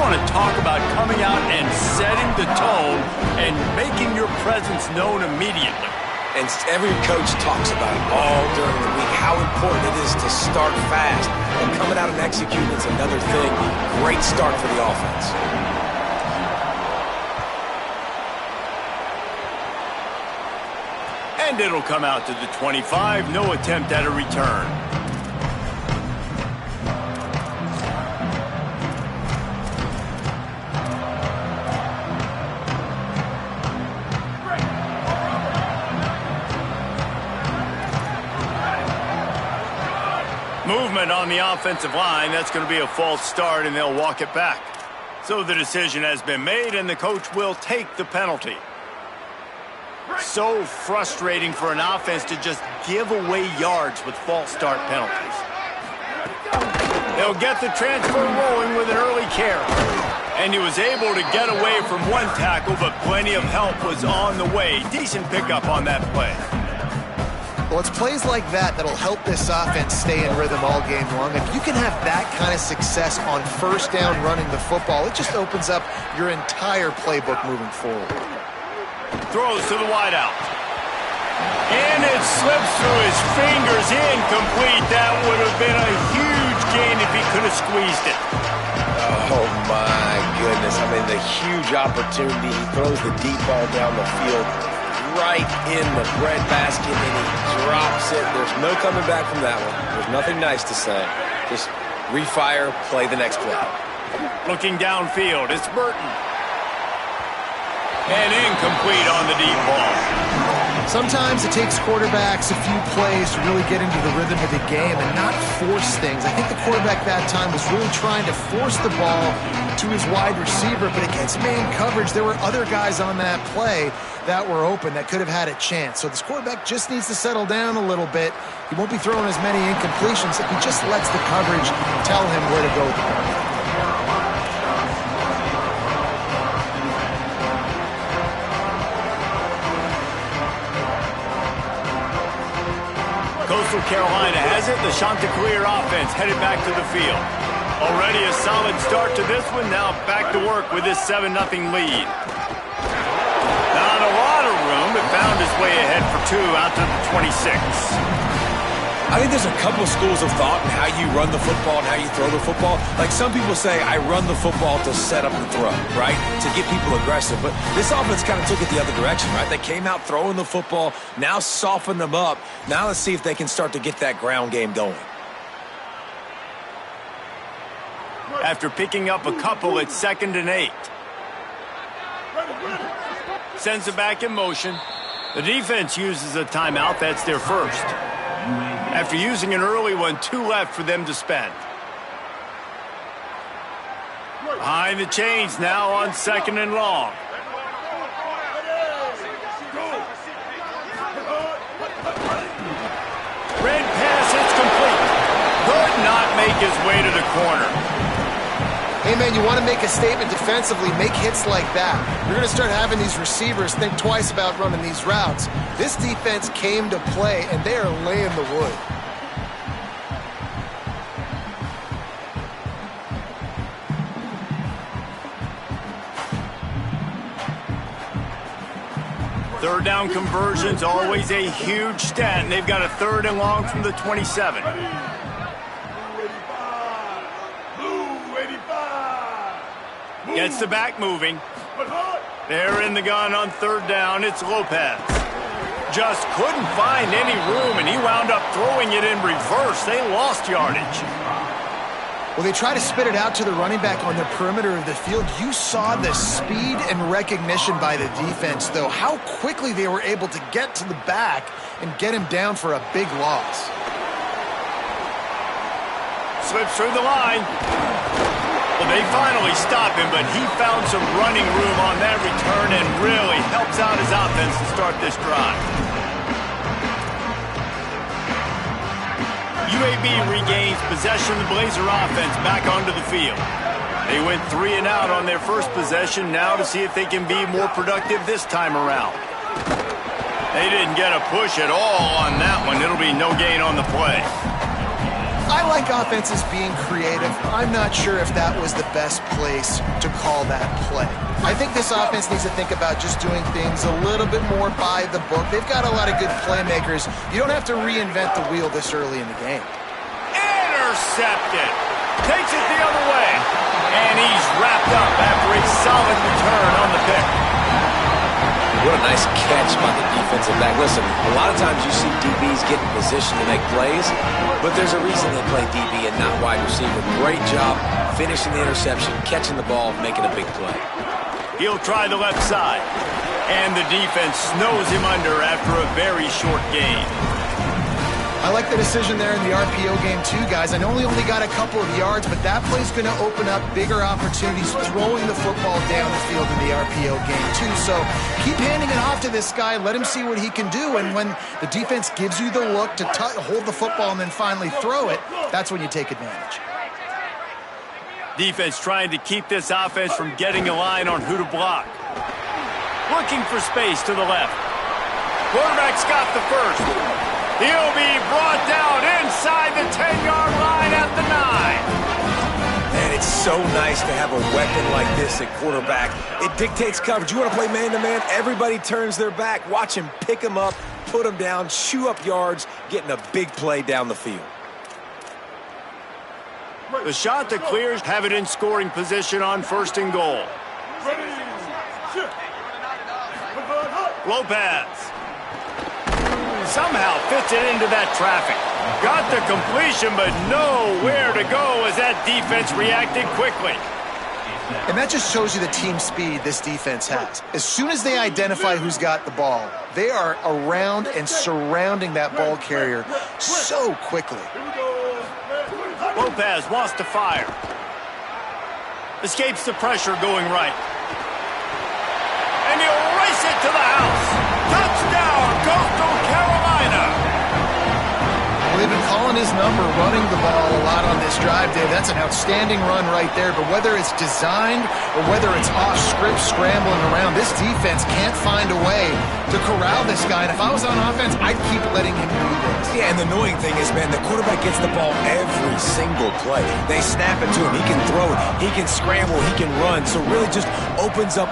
want to talk about coming out and setting the tone and making your presence known immediately. And every coach talks about it all during the week, how important it is to start fast. And coming out and executing is another thing. Great start for the offense. And it'll come out to the 25. No attempt at a return. Movement on the offensive line. That's going to be a false start, and they'll walk it back. So the decision has been made, and the coach will take the penalty. So frustrating for an offense to just give away yards with false start penalties. They'll get the transfer rolling with an early carry. And he was able to get away from one tackle, but plenty of help was on the way. Decent pickup on that play. Well, it's plays like that that'll help this offense stay in rhythm all game long. If you can have that kind of success on first down running the football, it just opens up your entire playbook moving forward. Throws to the wideout. And it slips through his fingers, incomplete. That would have been a huge gain if he could have squeezed it. Oh, my goodness. I mean, the huge opportunity. He throws the deep ball down the field right in the breadbasket, and he drops it. There's no coming back from that one. There's nothing nice to say. Just refire, play the next play. Looking downfield, it's Burton. And incomplete on the deep ball. Sometimes it takes quarterbacks a few plays to really get into the rhythm of the game and not force things. I think the quarterback that time was really trying to force the ball to his wide receiver, but against man coverage, there were other guys on that play that were open that could have had a chance. So this quarterback just needs to settle down a little bit. He won't be throwing as many incompletions if he just lets the coverage tell him where to go with the ball. Coastal Carolina has it. The Chanticleer offense headed back to the field. Already a solid start to this one. Now back to work with this 7-0 lead. Not a lot of room, but found his way ahead for two out to the 26. I think there's a couple schools of thought in how you run the football and how you throw the football. Like some people say, I run the football to set up the throw, right? To get people aggressive. But this offense kind of took it the other direction, right? They came out throwing the football, now soften them up. Now let's see if they can start to get that ground game going. After picking up a couple, it's 2nd and 8. Sends it back in motion. The defense uses a timeout. That's their first. After using an early one, 2 left for them to spend. Behind the chains now on 2nd and long. Red pass, it's complete. Could not make his way to the corner. Hey, man, you want to make a statement defensively, make hits like that. You're going to start having these receivers think twice about running these routes. This defense came to play, and they are laying the wood. Third down conversions, always a huge stat, and they've got a 3rd and long from the 27. Gets the back moving. They're in the gun on 3rd down. It's Lopez. Just couldn't find any room, and he wound up throwing it in reverse. They lost yardage. Well, they try to spit it out to the running back on the perimeter of the field. You saw the speed and recognition by the defense, though. How quickly they were able to get to the back and get him down for a big loss. Slips through the line. Well, they finally stop him, but he found some running room on that return and really helps out his offense to start this drive. UAB regains possession of the Blazer offense back onto the field. They went 3 and out on their first possession, now to see if they can be more productive this time around. They didn't get a push at all on that one. It'll be no gain on the play. I like offenses being creative. I'm not sure if that was the best place to call that play. I think this offense needs to think about just doing things a little bit more by the book. They've got a lot of good playmakers. You don't have to reinvent the wheel this early in the game. Intercepted. Takes it the other way. And he's wrapped up after a solid return on the pick. What a nice catch by the defensive back. Listen, a lot of times you see DBs get in position to make plays, but there's a reason they play DB and not wide receiver. Great job finishing the interception, catching the ball, making a big play. He'll try the left side. And the defense snows him under after a very short gain. I like the decision there in the RPO game too, guys. I know he only got a couple of yards, but that play's going to open up bigger opportunities throwing the football down the field in the RPO game too. So keep handing it off to this guy. Let him see what he can do. And when the defense gives you the look to hold the football and then finally throw it, that's when you take advantage. Defense trying to keep this offense from getting a line on who to block. Looking for space to the left. Quarterback's got the first. He'll be brought down inside the 10-yard line at the 9. And it's so nice to have a weapon like this at quarterback. It dictates coverage. You want to play man-to-man? Everybody turns their back. Watch him pick him up, put him down, chew up yards, getting a big play down the field. The shot that clears, have it in scoring position on 1st and goal. Lopez somehow fits it into that traffic. Got the completion, but nowhere to go as that defense reacted quickly. And that just shows you the team speed this defense has. As soon as they identify who's got the ball, they are around and surrounding that ball carrier so quickly. Lopez wants to fire. Escapes the pressure going right. And he'll race it to the house. Touchdown, Costal, Carolina. Well, they've been calling his number, running the ball a lot on this drive, Dave. That's an outstanding run right there. But whether it's designed or whether it's off script, scrambling around, this defense can't find a way to corral this guy. And if I was on offense, I'd keep letting him do this. Yeah, and the annoying thing is, man, the quarterback gets the ball every single play. They snap it to him. He can throw it. He can scramble. He can run. So really just opens up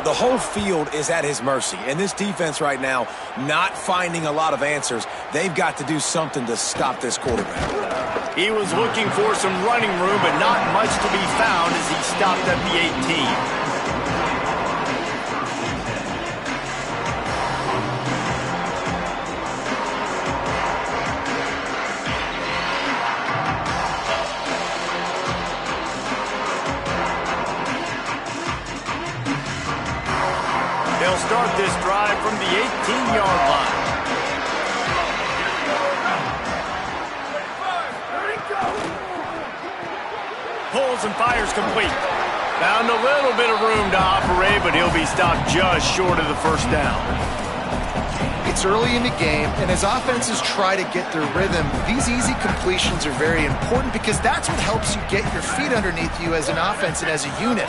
the whole field is at his mercy. And this defense right now, not finding a lot of answers. They've got to do something to stop this quarterback. He was looking for some running room, but not much to be found as he stopped at the 18. They'll start this drive from the 18-yard line. Pulls and fires complete. Found a little bit of room to operate, but he'll be stopped just short of the first down. It's early in the game, and as offenses try to get their rhythm, these easy completions are very important because that's what helps you get your feet underneath you as an offense and as a unit.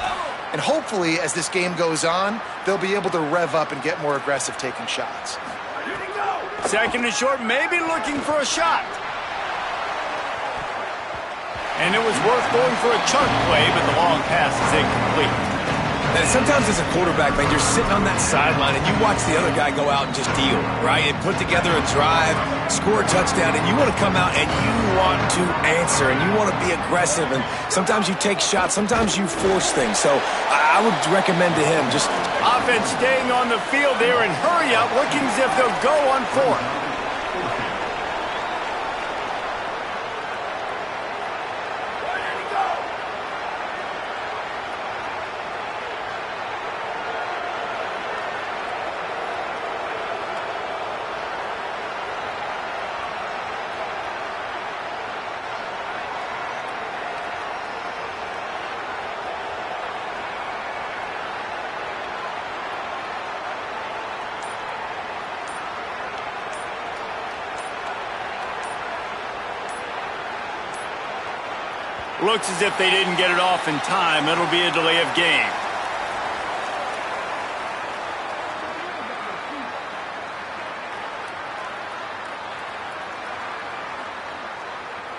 And hopefully, as this game goes on, they'll be able to rev up and get more aggressive taking shots. Second and short, maybe looking for a shot. And it was worth going for a chunk play, but the long pass is incomplete. And sometimes as a quarterback, man, you're sitting on that sideline and you watch the other guy go out and just deal, right? And put together a drive, score a touchdown, and you want to come out and you want to answer and you want to be aggressive. And sometimes you take shots, sometimes you force things. So I would recommend to him just... Offense staying on the field there and hurry up, looking as if they'll go on 4th. Looks as if they didn't get it off in time. It'll be a delay of game.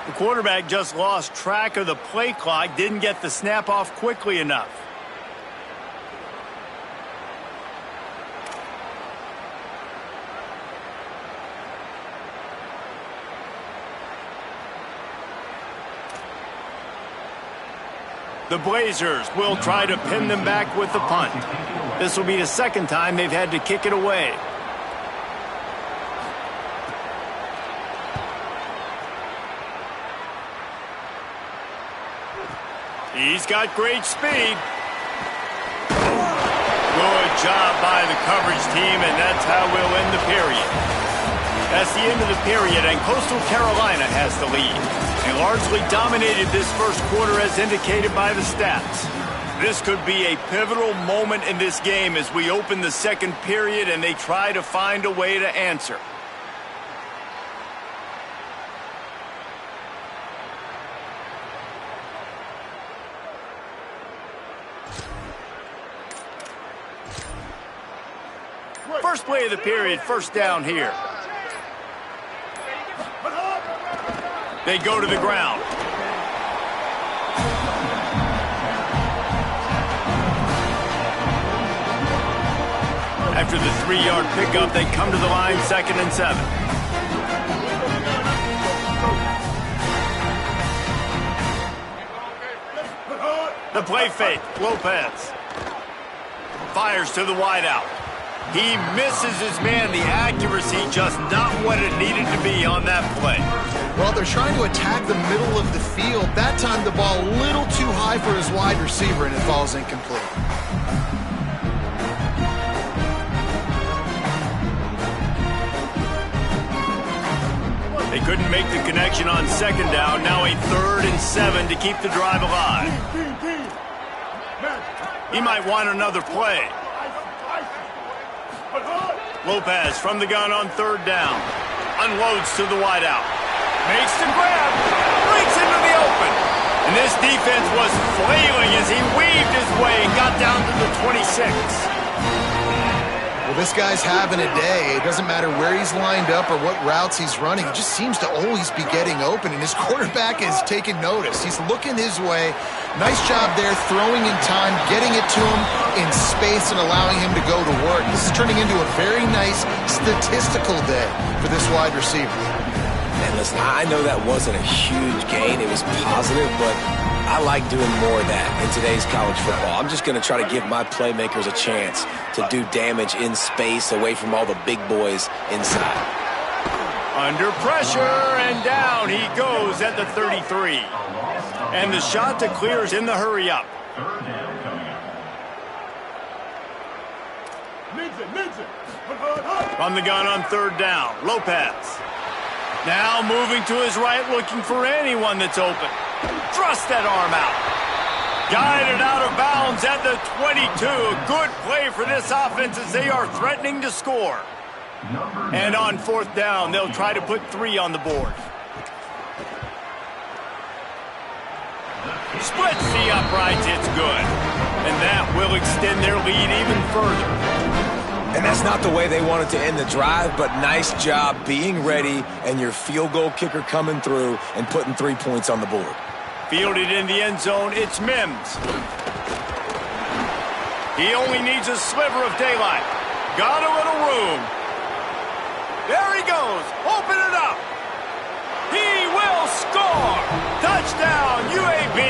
The quarterback just lost track of the play clock, didn't get the snap off quickly enough. The Blazers will try to pin them back with the punt. This will be the second time they've had to kick it away. He's got great speed. Good job by the coverage team, and that's how we'll end the period. That's the end of the period, and Coastal Carolina has the lead. They largely dominated this first quarter as indicated by the stats. This could be a pivotal moment in this game as we open the second period and they try to find a way to answer. First play of the period, first down here. They go to the ground. After the 3-yard pickup, they come to the line, 2nd and 7. The play fake, Lopez. Fires to the wideout. He misses his man. The accuracy just not what it needed to be on that play. Well, they're trying to attack the middle of the field. That time the ball a little too high for his wide receiver, and it falls incomplete. They couldn't make the connection on 2nd down. Now a 3rd and 7 to keep the drive alive. He might want another play. Lopez from the gun on 3rd down. Unloads to the wideout. Makes the grab. Breaks into the open. And this defense was flailing as he weaved his way and got down to the 26. Well, this guy's having a day. It doesn't matter where he's lined up or what routes he's running. He just seems to always be getting open, and his quarterback is taking notice. He's looking his way. Nice job there, throwing in time, getting it to him in space and allowing him to go to work. This is turning into a very nice statistical day for this wide receiver. And listen, I know that wasn't a huge gain. It was positive, but I like doing more of that in today's college football. I'm just going to try to give my playmakers a chance to do damage in space away from all the big boys inside. Under pressure, and down he goes at the 33. And the shot to clear is in the hurry-up. From the gun on 3rd down, Lopez. Now moving to his right, looking for anyone that's open. Thrust that arm out. Guided out of bounds at the 22. Good play for this offense as they are threatening to score. And on 4th down, they'll try to put 3 on the board. Splits the uprights, it's good. And that will extend their lead even further. And that's not the way they wanted to end the drive, but nice job being ready and your field goal kicker coming through and putting 3 points on the board. Fielded in the end zone, it's Mims. He only needs a sliver of daylight. Got a little room. There he goes. Open it up. He will score. Touchdown, UAB.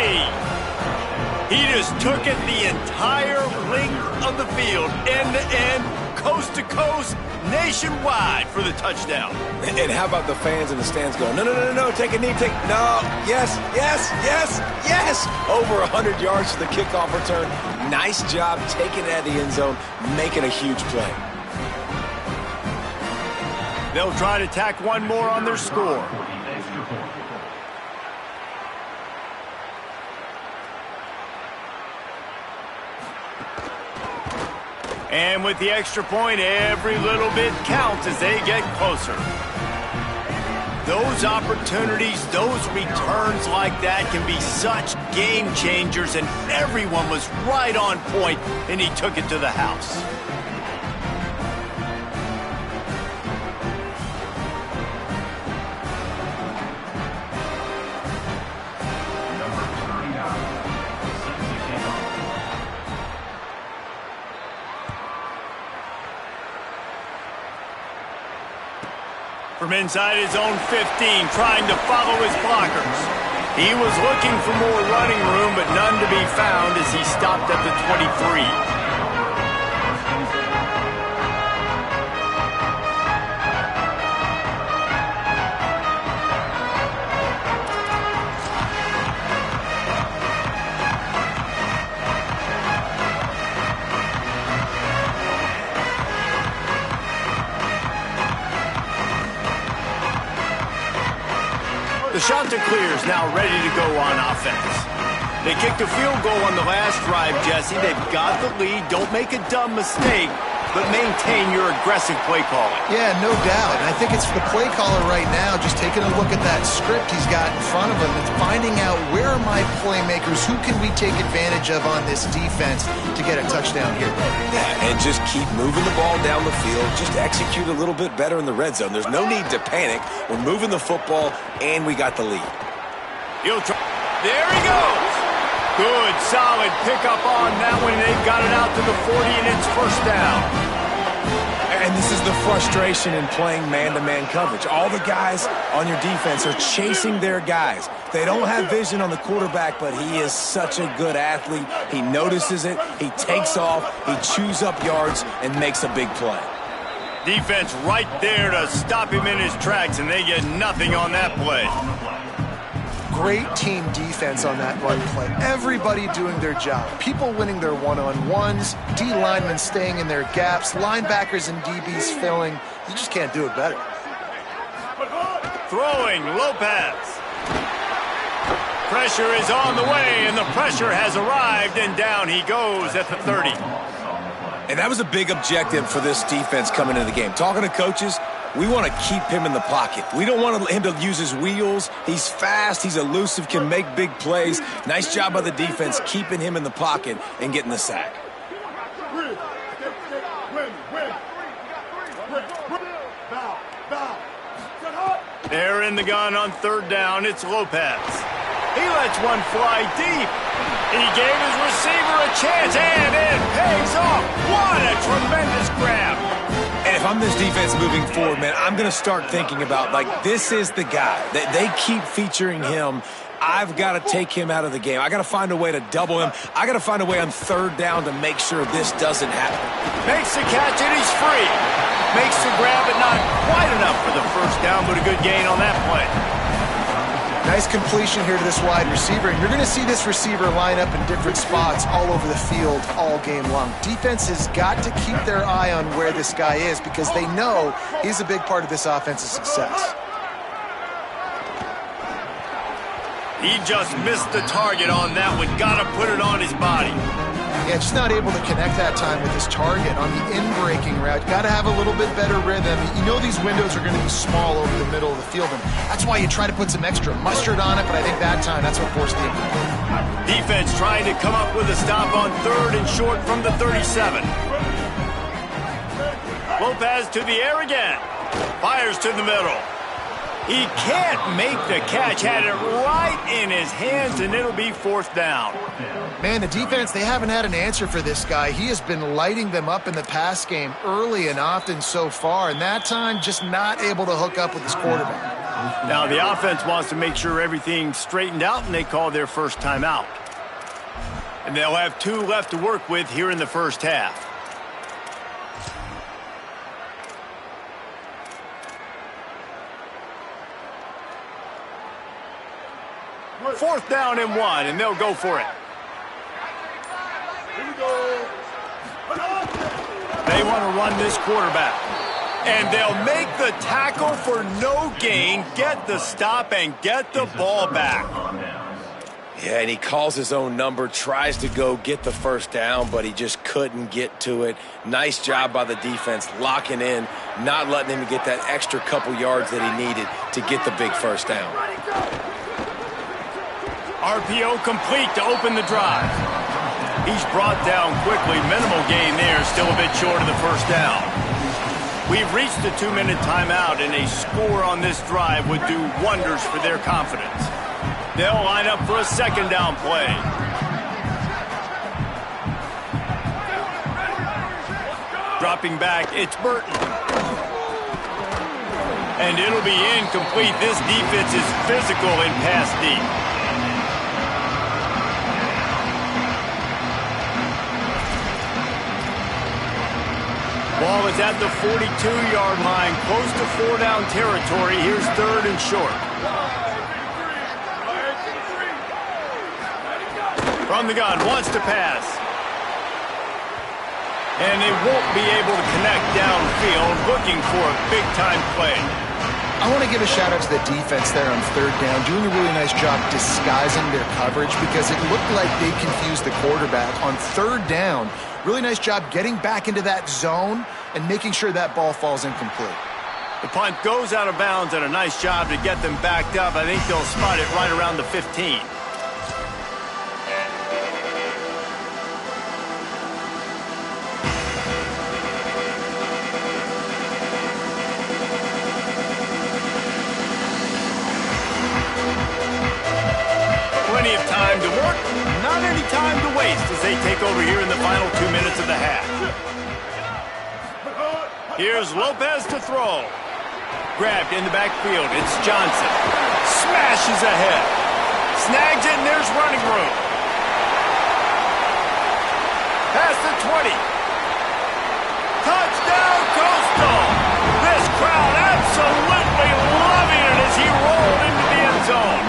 He just took it the entire length of the field, end to end, coast to coast, nationwide for the touchdown. And how about the fans in the stands going, no, no, no, no, take a knee, no, yes, yes, yes, yes. Over 100 yards to the kickoff return. Nice job taking it out of the end zone, making a huge play. They'll try to tack one more on their score. And with the extra point, every little bit counts as they get closer. Those opportunities, those returns like that can be such game changers, and everyone was right on point, and he took it to the house. From inside his own 15, trying to follow his blockers. He was looking for more running room, but none to be found as he stopped at the 23. The shot to clear is now ready to go on offense. They kicked a field goal on the last drive, Jesse. They've got the lead. Don't make a dumb mistake, but maintain your aggressive play calling. Yeah, no doubt. And I think it's the play caller right now just taking a look at that script he's got in front of him and finding out where are my playmakers, who can we take advantage of on this defense to get a touchdown here. Yeah, and just keep moving the ball down the field. Just execute a little bit better in the red zone. There's no need to panic. We're moving the football, and we got the lead. There he goes. Good, solid pickup on that one. They've got it out to the 40, and it's first down. And this is the frustration in playing man-to-man coverage. All the guys on your defense are chasing their guys. They don't have vision on the quarterback, but he is such a good athlete. He notices it, he takes off, he chews up yards, and makes a big play. Defense right there to stop him in his tracks, and they get nothing on that play. Great team defense on that run play. Everybody doing their job. People winning their one-on-ones, D linemen staying in their gaps, linebackers and DBs filling. You just can't do it better. Throwing, Lopez. Pressure is on the way, and the pressure has arrived, and down he goes at the 30. And that was a big objective for this defense coming into the game. Talking to coaches, we want to keep him in the pocket. We don't want him to use his wheels. He's fast, he's elusive, can make big plays. Nice job by the defense keeping him in the pocket and getting the sack. They're in the gun on third down. It's Lopez. He lets one fly deep. He gave his receiver a chance, and it pays off. What a tremendous grab. And if I'm this defense moving forward, man, I'm going to start thinking about, like, this is the guy. They keep featuring him. I've got to take him out of the game. I got to find a way to double him. I got to find a way on third down to make sure this doesn't happen. Makes the catch, and he's free. Makes the grab, but not quite enough for the first down, but a good gain on that play. Nice completion here to this wide receiver, and you're going to see this receiver line up in different spots all over the field all game long. Defense has got to keep their eye on where this guy is because they know he's a big part of this offense's success. He just missed the target on that one. Got to put it on his body. Yeah, just not able to connect that time with his target on the in-breaking route. Got to have a little bit better rhythm. You know these windows are going to be small over the middle of the field, and that's why you try to put some extra mustard on it, but I think that time that's what forced the incompletion. Defense trying to come up with a stop on third and short from the 37. Lopez to the air again. Fires to the middle. He can't make the catch. Had it right in his hands, and it'll be fourth down. Man, the defense, they haven't had an answer for this guy. He has been lighting them up in the pass game early and often so far, and that time just not able to hook up with his quarterback. Now the offense wants to make sure everything's straightened out, and they call their first timeout. And they'll have 2 left to work with here in the first half. Fourth down and 1, and they'll go for it. They want to run this quarterback. And they'll make the tackle for no gain, get the stop, and get the ball back. Yeah, and he calls his own number, tries to go get the first down, but he just couldn't get to it. Nice job by the defense, locking in, not letting him get that extra couple yards that he needed to get the big first down. RPO complete to open the drive. He's brought down quickly. Minimal gain there, still a bit short of the first down. We've reached the 2-minute timeout, and a score on this drive would do wonders for their confidence. They'll line up for a second down play. Dropping back, it's Burton. And it'll be incomplete. This defense is physical in pass deep. Ball is at the 42-yard line, close to 4-down territory. Here's 3rd and short. From the gun, wants to pass. And they won't be able to connect downfield, looking for a big-time play. I want to give a shout-out to the defense there on 3rd down, doing a really nice job disguising their coverage because it looked like they confused the quarterback on 3rd down. Really nice job getting back into that zone and making sure that ball falls incomplete. The punt goes out of bounds, and a nice job to get them backed up. I think they'll spot it right around the 15. Plenty of time to work, not any time to waste as they take over here in the final 2 minutes of the half. Here's Lopez to throw. Grabbed in the backfield, it's Johnson. Smashes ahead. Snags it, and there's running room. Past the 20. Touchdown, Costal! This crowd absolutely loving it as he rolled into the end zone.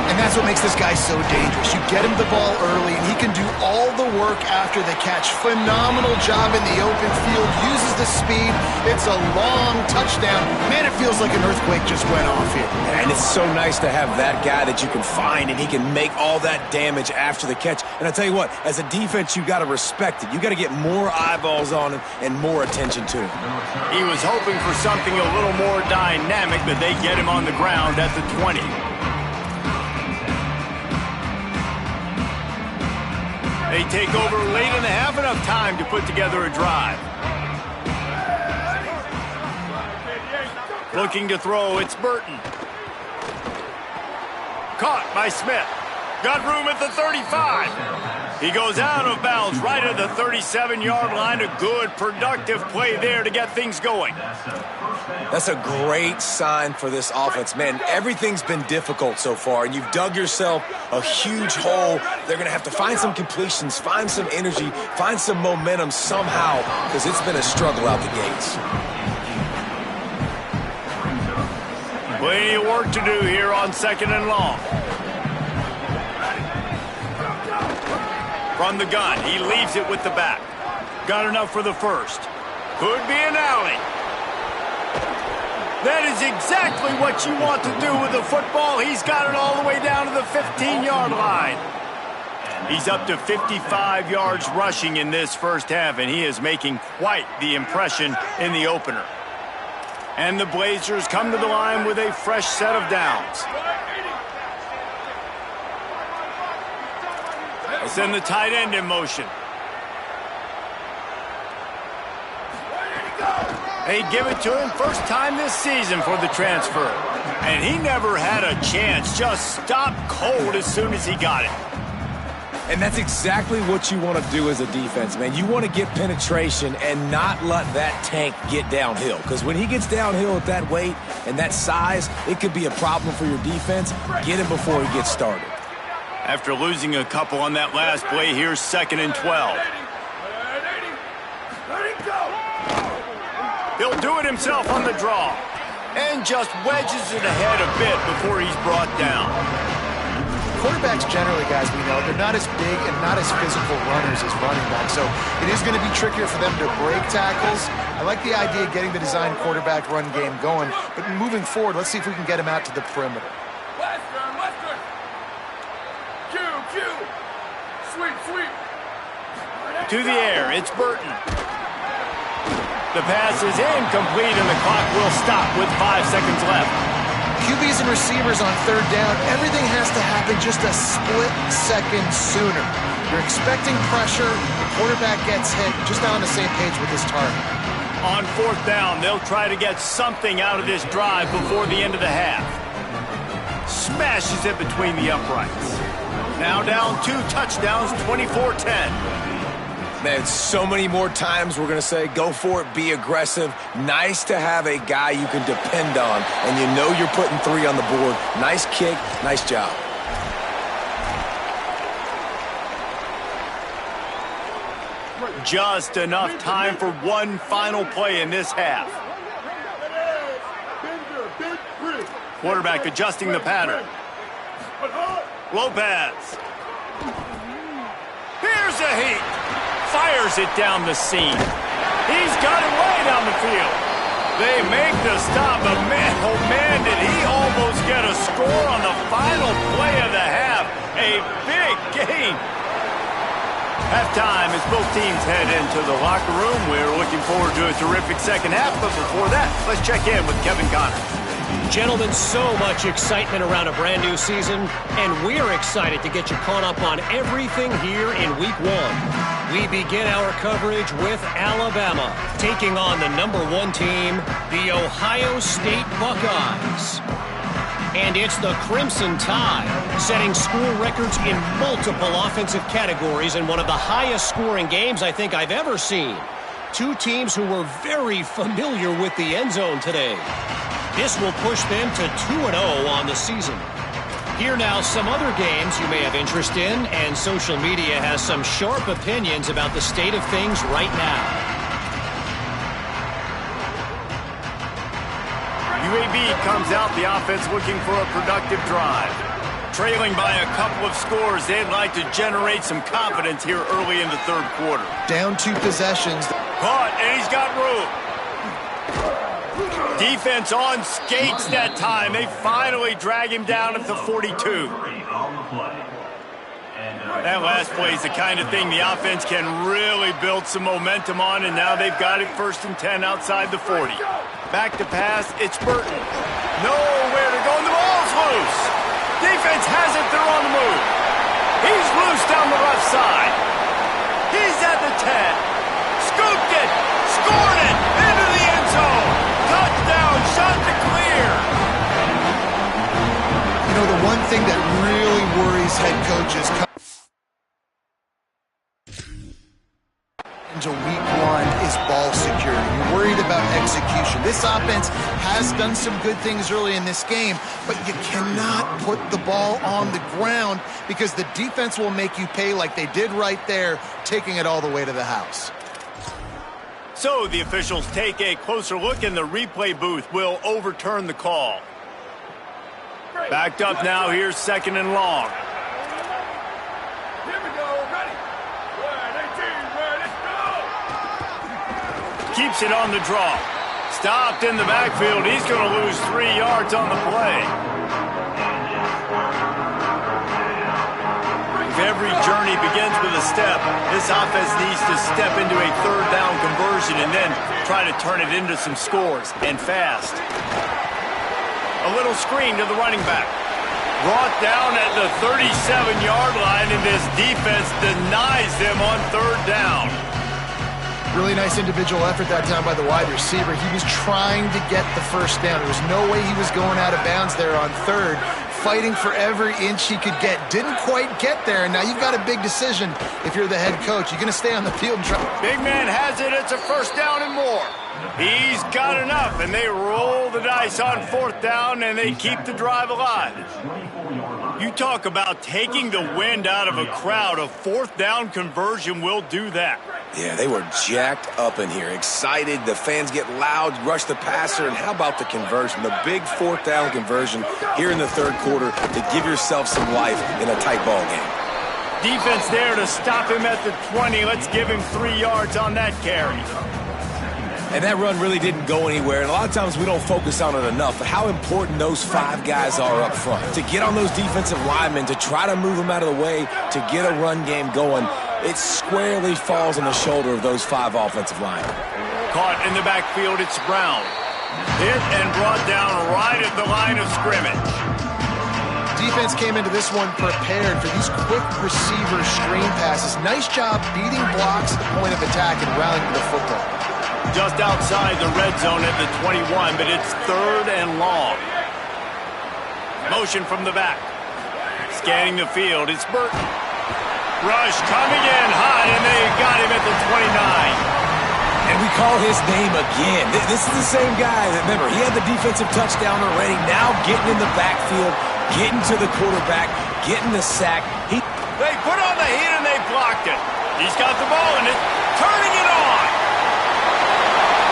And that's what makes this guy so dangerous. You get him the ball early, and he can do all the work after the catch. Phenomenal job in the open field. Uses the speed. It's a long touchdown. Man, it feels like an earthquake just went off here. And it's so nice to have that guy that you can find, and he can make all that damage after the catch. And I tell you what, as a defense, you got to respect it. You got to get more eyeballs on him and more attention to him. He was hoping for something a little more dynamic, but they get him on the ground at the 20. They take over late in the half, enough time to put together a drive. Looking to throw, it's Burton. Caught by Smith. Got room at the 35. He goes out of bounds right at the 37-yard line. A good, productive play there to get things going. That's a great sign for this offense. Man, everything's been difficult so far, and you've dug yourself a huge hole. They're going to have to find some completions, find some energy, find some momentum somehow, because it's been a struggle out the gates. Plenty of work to do here on 2nd and long. From the gun, he leaves it with the back. Got enough for the first. Could be an alley. That is exactly what you want to do with the football. He's got it all the way down to the 15-yard line. He's up to 55 yards rushing in this first half, and he is making quite the impression in the opener. And the Blazers come to the line with a fresh set of downs. They send the tight end in motion. They give it to him first time this season for the transfer. And he never had a chance, just stopped cold as soon as he got it. And that's exactly what you want to do as a defense, man. You want to get penetration and not let that tank get downhill. Because when he gets downhill at that weight and that size, it could be a problem for your defense. Get him before he gets started. After losing a couple on that last play, here's 2nd and 12. He'll do it himself on the draw. And just wedges it ahead a bit before he's brought down. Quarterbacks generally, guys, we know, they're not as big and not as physical runners as running backs, so it is going to be trickier for them to break tackles. I like the idea of getting the design quarterback run game going, but moving forward, let's see if we can get him out to the perimeter. Western. Q. Sweep. To the air, it's Burton. The pass is incomplete, and the clock will stop with 5 seconds left. QBs and receivers on 3rd down, everything has to happen just a split second sooner. You're expecting pressure, the quarterback gets hit, just not on the same page with his target. On 4th down, they'll try to get something out of this drive before the end of the half. Smashes it between the uprights. Now down 2 touchdowns, 24-10. Man, so many more times we're going to say, go for it, be aggressive. Nice to have a guy you can depend on, and you know you're putting 3 on the board. Nice kick, nice job. Just enough time for one final play in this half. Quarterback adjusting the pattern. Lopez. Here's a heat. Fires it down the seam. He's got it way down the field. They make the stop, but man, oh man, did he almost get a score on the final play of the half. A big game. Halftime as both teams head into the locker room. We're looking forward to a terrific second half, but before that, let's check in with Kevin Connors. Gentlemen, so much excitement around a brand new season, and we're excited to get you caught up on everything here in Week 1. We begin our coverage with Alabama, taking on the #1 team, the Ohio State Buckeyes. And it's the Crimson Tide, setting score records in multiple offensive categories in one of the highest scoring games I think I've ever seen. Two teams who were very familiar with the end zone today. This will push them to 2-0 on the season. Here now some other games you may have interest in, and social media has some sharp opinions about the state of things right now. UAB comes out, the offense looking for a productive drive. Trailing by a couple of scores, they'd like to generate some confidence here early in the third quarter. Down 2 possessions. Caught, and he's got room. Defense on skates that time. They finally drag him down at the 42. That last play is the kind of thing the offense can really build some momentum on, and now they've got it 1st and 10 outside the 40. Back to pass, it's Burton. Nowhere to go, and the ball's loose. Defense has it, they're on the move. He's loose down the left side. He's at the 10. Scooped it, scored it, into the end zone. Touchdown, shot to clear. You know, the one thing that really worries head coaches into Week 1 is ball security. You're worried about execution. This offense has done some good things early in this game, but you cannot put the ball on the ground because the defense will make you pay like they did right there, taking it all the way to the house. So the officials take a closer look, and the replay booth will overturn the call. Backed up now, here's 2nd and long. Here we go, ready. 18, ready, go. Keeps it on the draw. Stopped in the backfield. He's going to lose 3 yards on the play. If every journey begins with a step, this offense needs to step into a 3rd down conversion and then try to turn it into some scores, and fast. A little screen to the running back. Brought down at the 37-yard line, and this defense denies them on 3rd down. Really nice individual effort that time by the wide receiver. He was trying to get the 1st down. There was no way he was going out of bounds there on 3rd. Fighting for every inch he could get. Didn't quite get there. Now you've got a big decision if you're the head coach. You're going to stay on the field and try. Big man has it. It's a 1st down and more. He's got enough, and they roll the dice on 4th down, and they keep the drive alive. You talk about taking the wind out of a crowd. A 4th down conversion will do that. Yeah, they were jacked up in here, excited. The fans get loud, rush the passer, and how about the conversion? The big 4th down conversion here in the 3rd quarter to give yourself some life in a tight ball game. Defense there to stop him at the 20. Let's give him 3 yards on that carry. And that run really didn't go anywhere, and a lot of times we don't focus on it enough, but how important those 5 guys are up front. To get on those defensive linemen, to try to move them out of the way, to get a run game going, it squarely falls on the shoulder of those 5 offensive linemen. Caught in the backfield, it's Brown. Hit and brought down right at the line of scrimmage. Defense came into this one prepared for these quick receiver screen passes. Nice job beating blocks at the point of attack and rallying to the football. Just outside the red zone at the 21, but it's 3rd and long. Motion from the back. Scanning the field, it's Burton. Rush coming in hot, and they got him at the 29. And we call his name again. This is the same guy that, remember, he had the defensive touchdown already. Now getting in the backfield, getting to the quarterback, getting the sack. They put on the heat and they blocked it. He's got the ball in it, turning it on.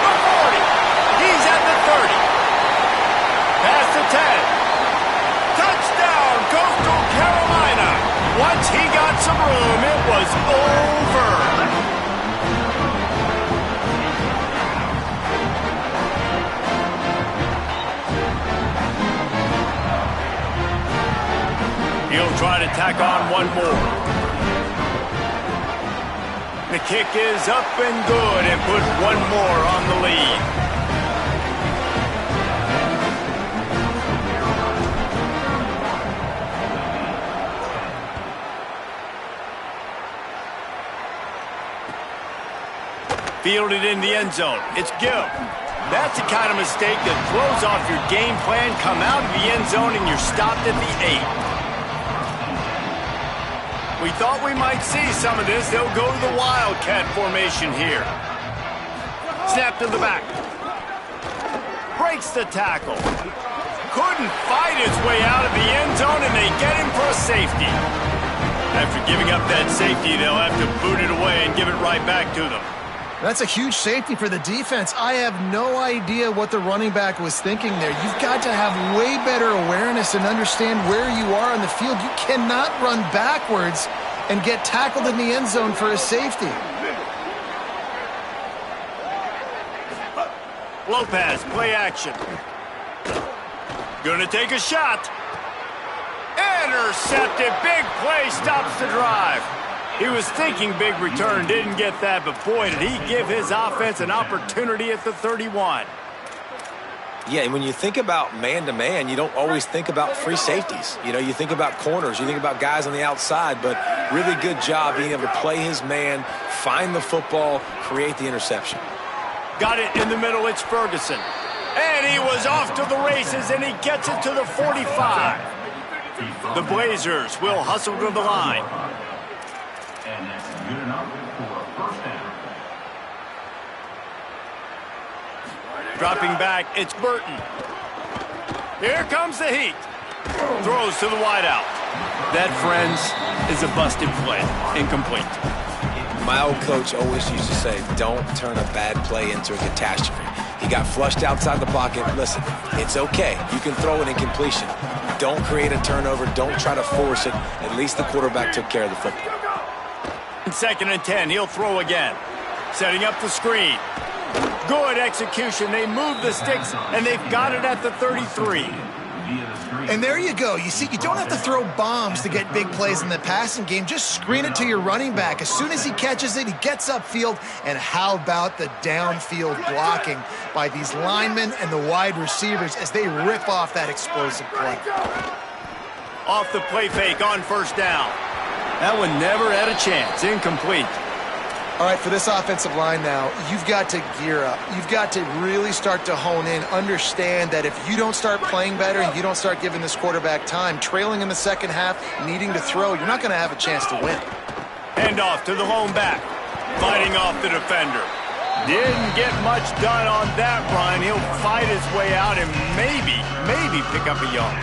The 40. He's at the 30. Past the 10. Touchdown, Coastal Carolina. Once he got some room, it was over. He'll try to tack on one more. The kick is up and good and put one more on the lead. Fielded in the end zone. It's Gill. That's the kind of mistake that throws off your game plan. Come out of the end zone and you're stopped at the 8. We thought we might see some of this. They'll go to the Wildcat formation here. Snap to the back. Breaks the tackle. Couldn't fight his way out of the end zone, and they get him for a safety. After giving up that safety, they'll have to boot it away and give it right back to them. That's a huge safety for the defense. I have no idea what the running back was thinking there. You've got to have way better awareness and understand where you are on the field. You cannot run backwards and get tackled in the end zone for a safety. Lopez, play action. Gonna take a shot. Intercepted. Big play stops the drive. He was thinking big return, didn't get that, but boy, did he give his offense an opportunity at the 31. Yeah, and when you think about man-to-man, you don't always think about free safeties. You know, you think about corners, you think about guys on the outside, but really good job being able to play his man, find the football, create the interception. Got it in the middle, it's Ferguson. And he was off to the races, and he gets it to the 45. The Blazers will hustle to the line. And that's good enough for a first down. Dropping back, it's Burton. Here comes the heat. Throws to the wideout. That, friends, is a busted play. Incomplete. My old coach always used to say, don't turn a bad play into a catastrophe. He got flushed outside the pocket. Listen, it's okay. You can throw an incompletion. Don't create a turnover. Don't try to force it. At least the quarterback took care of the football. 2nd and 10, he'll throw again. Setting up the screen. Good execution. They move the sticks, and they've got it at the 33. And there you go. You see, you don't have to throw bombs to get big plays in the passing game. Just screen it to your running back. As soon as he catches it, he gets upfield. And how about the downfield blocking by these linemen and the wide receivers as they rip off that explosive play. Off the play fake on first down. That one never had a chance. Incomplete. All right, for this offensive line now, you've got to gear up. You've got to really start to hone in, understand that if you don't start playing better and you don't start giving this quarterback time, trailing in the second half, needing to throw, you're not going to have a chance to win. Hand off to the lone back. Fighting off the defender. Didn't get much done on that run. He'll fight his way out and maybe pick up a yard.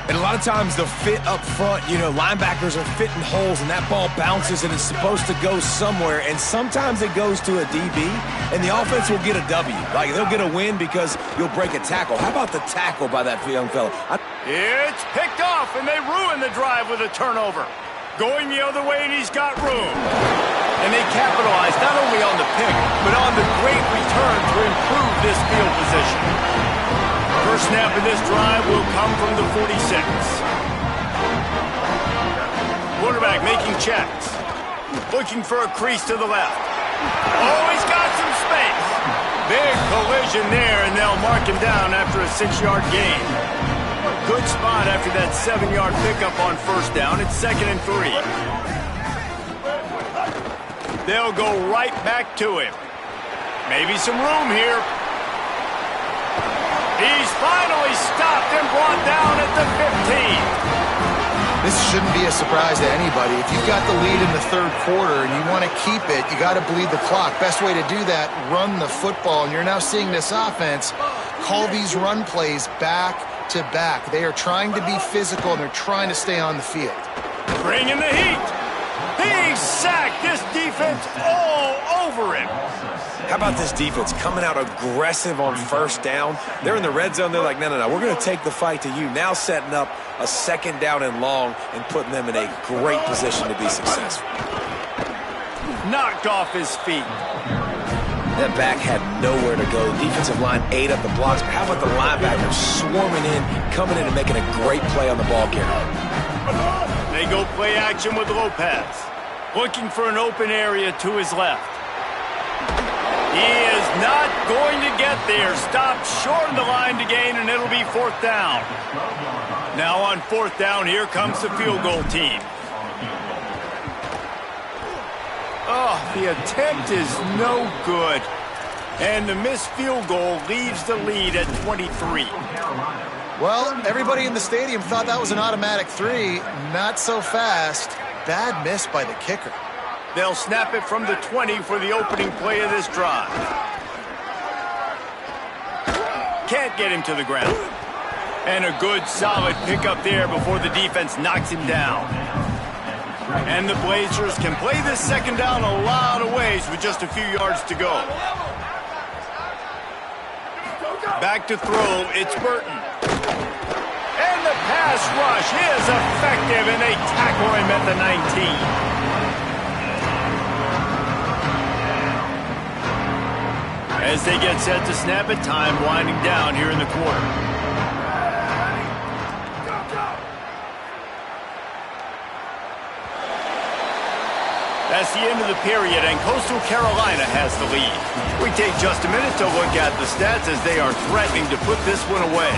And a lot of times the fit up front, you know, linebackers are fitting holes and that ball bounces and it's supposed to go somewhere. And sometimes it goes to a DB and the offense will get a W. Like they'll get a win because you'll break a tackle. How about the tackle by that young fella? It's picked off and they ruin the drive with a turnover. Going the other way and he's got room. And they capitalize not only on the pick, but on the great return to improve this field position. First snap of this drive will come from the 46. Quarterback making checks. Looking for a crease to the left. Oh, he's got some space. Big collision there, and they'll mark him down after a 6-yard gain. Good spot after that 7-yard pickup on first down. It's 2nd and 3. They'll go right back to him. Maybe some room here. He's finally stopped and brought down at the 15. This shouldn't be a surprise to anybody. If you've got the lead in the third quarter and you want to keep it, you got to bleed the clock. Best way to do that, run the football. And you're now seeing this offense call these run plays back to back. They are trying to be physical, and they're trying to stay on the field. Bringing the heat. Big sack. This defense all over him. How about this defense coming out aggressive on first down? They're in the red zone. They're like, no, we're going to take the fight to you. Now setting up a second down and long and putting them in a great position to be successful. Knocked off his feet. That back had nowhere to go. The defensive line ate up the blocks. But how about the linebackers swarming in, coming in and making a great play on the ball carrier? They go play action with Lopez. Looking for an open area to his left. He is not going to get there. Stopped short of the line to gain, and it'll be fourth down. Now on fourth down, here comes the field goal team. Oh, the attempt is no good. And the missed field goal leaves the lead at 23. Well, everybody in the stadium thought that was an automatic 3. Not so fast. Bad miss by the kicker. They'll snap it from the 20 for the opening play of this drive. Can't get him to the ground. And a good, solid pickup there before the defense knocks him down. And the Blazers can play this second down a lot of ways with just a few yards to go. Back to throw, it's Burton. And the pass rush is effective, and they tackle him at the 19. As they get set to snap it, time winding down here in the quarter. That's the end of the period, and Coastal Carolina has the lead. We take just a minute to look at the stats as they are threatening to put this one away.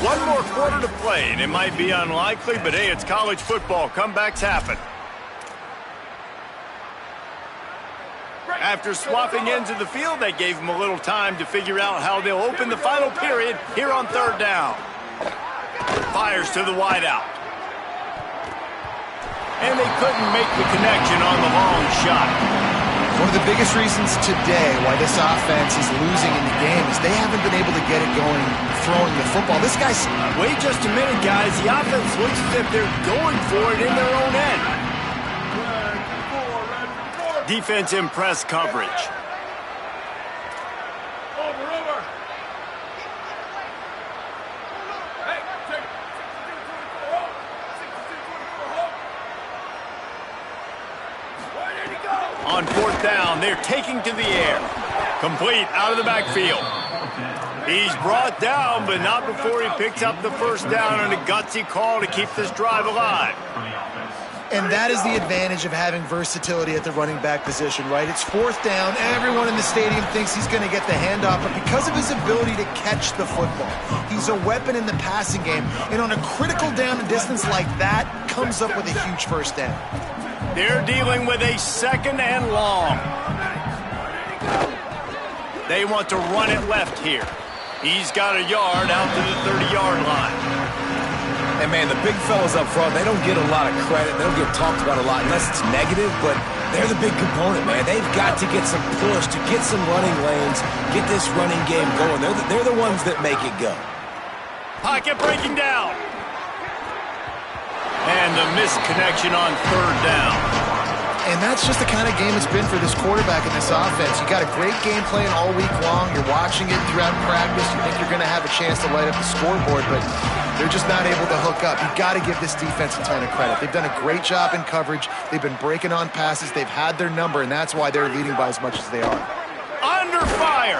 One more quarter to play, and it might be unlikely, but hey, it's college football. Comebacks happen. After swapping ends of the field, they gave them a little time to figure out how they'll open the final period here on third down. Fires to the wideout. And they couldn't make the connection on the long shot. One of the biggest reasons today why this offense is losing in the game is they haven't been able to get it going throwing the football. This guy's... Wait just a minute, guys. The offense looks as if they're going for it in their own end. Defense in press coverage. On fourth down, they're taking to the air. Complete out of the backfield. He's brought down, but not before he picks up the first down on a gutsy call to keep this drive alive. And that is the advantage of having versatility at the running back position, right? It's fourth down. Everyone in the stadium thinks he's going to get the handoff, but because of his ability to catch the football, he's a weapon in the passing game. And on a critical down and distance like that, comes up with a huge first down. They're dealing with a second and long. They want to run it left here. He's got a yard out to the 30-yard line. And, man, the big fellas up front, they don't get a lot of credit. They don't get talked about a lot unless it's negative, but they're the big component, man. They've got to get some push, to get some running lanes, get this running game going. They're the ones that make it go. Pocket breaking down. And the missed connection on third down. And that's just the kind of game it's been for this quarterback in this offense. You got a great game plan all week long. You're watching it throughout practice. You think you're going to have a chance to light up the scoreboard, but they're just not able to hook up. You've got to give this defense a ton of credit. They've done a great job in coverage. They've been breaking on passes. They've had their number, and that's why they're leading by as much as they are. Under fire.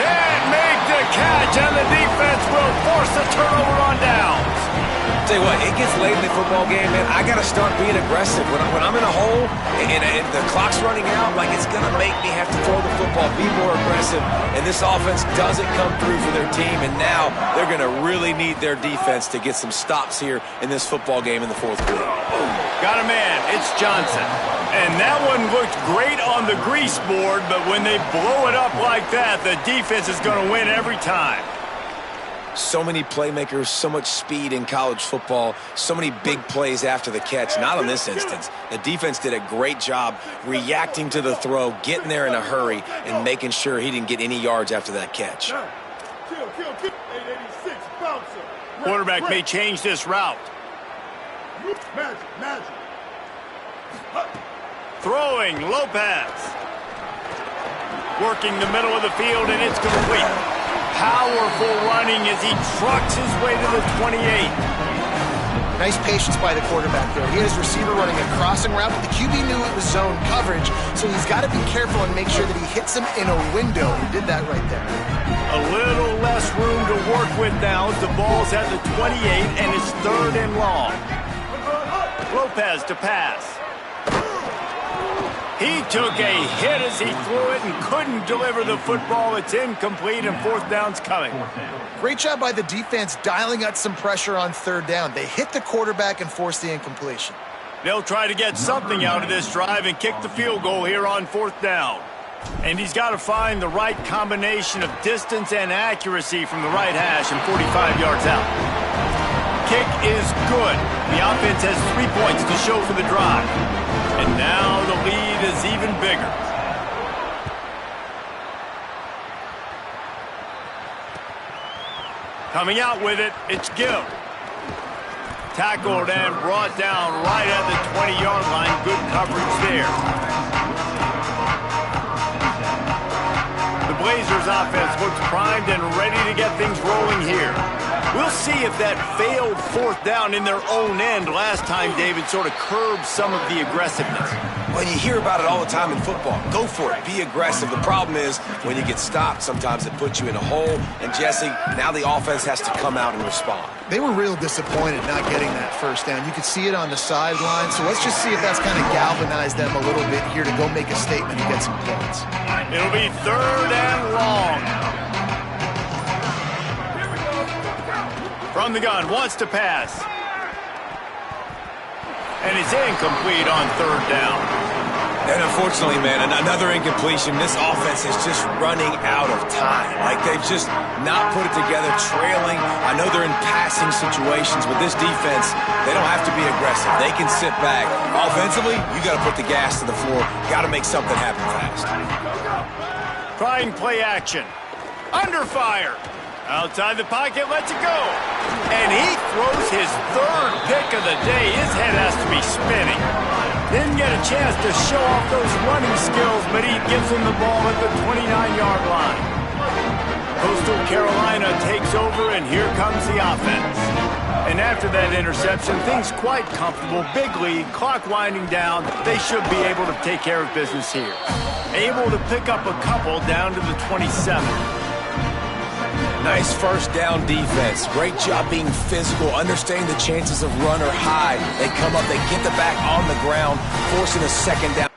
Can't make the catch, and the defense will force a turnover on downs. Tell you what, it gets late in the football game, man. I got to start being aggressive. When I'm in a hole and the clock's running out, like, it's going to make me have to throw the football, be more aggressive. And this offense doesn't come through for their team, and now they're going to really need their defense to get some stops here in this football game in the fourth quarter. Got a man. It's Johnson. And that one looked great on the grease board, but when they blow it up like that, the defense is going to win every time. So many playmakers, so much speed in college football, so many big plays after the catch. Not in this instance. The defense did a great job reacting to the throw, getting there in a hurry, and making sure he didn't get any yards after that catch. Quarterback may change this route. Throwing, Lopez. Working the middle of the field, and it's complete. Powerful running as he trucks his way to the 28. Nice patience by the quarterback there. He had his receiver running a crossing route, but the QB knew it was zone coverage, so he's got to be careful and make sure that he hits him in a window. He did that right there. A little less room to work with now as the ball's at the 28, and it's 3rd and long. Lopez to pass. He took a hit as he threw it and couldn't deliver the football. It's incomplete, and 4th down's coming. Great job by the defense dialing out some pressure on 3rd down. They hit the quarterback and forced the incompletion. They'll try to get something out of this drive and kick the field goal here on 4th down. And he's got to find the right combination of distance and accuracy from the right hash and 45 yards out. Kick is good. The offense has 3 points to show for the drive. And now the lead is even bigger. Coming out with it, it's Gill. Tackled and brought down right at the 20-yard line. Good coverage there. The Blazers offense looks primed and ready to get things rolling here. We'll see if that failed 4th down in their own end last time, David, sort of curbed some of the aggressiveness. Well, you hear about it all the time in football. Go for it. Be aggressive. The problem is when you get stopped, sometimes it puts you in a hole. And, Jesse, now the offense has to come out and respond. They were real disappointed not getting that 1st down. You could see it on the sideline. So let's just see if that's kind of galvanized them a little bit here to go make a statement and get some points. It'll be 3rd and long. From the gun, wants to pass. And it's incomplete on 3rd down. And unfortunately, man, another incompletion. This offense is just running out of time. Like they've just not put it together, trailing. I know they're in passing situations, but this defense, they don't have to be aggressive. They can sit back. Offensively, you got to put the gas to the floor. Got to make something happen fast. Trying play action. Under fire. Outside the pocket, lets it go. And he throws his 3rd pick of the day. His head has to be spinning. Didn't get a chance to show off those running skills, but he gives him the ball at the 29-yard line. Coastal Carolina takes over, and here comes the offense. And after that interception, things quite comfortable. Big lead, clock winding down. They should be able to take care of business here. Able to pick up a couple down to the 27. Nice 1st down defense. Great job being physical, understanding the chances of run are high. They come up, they get the back on the ground, forcing a 2nd down.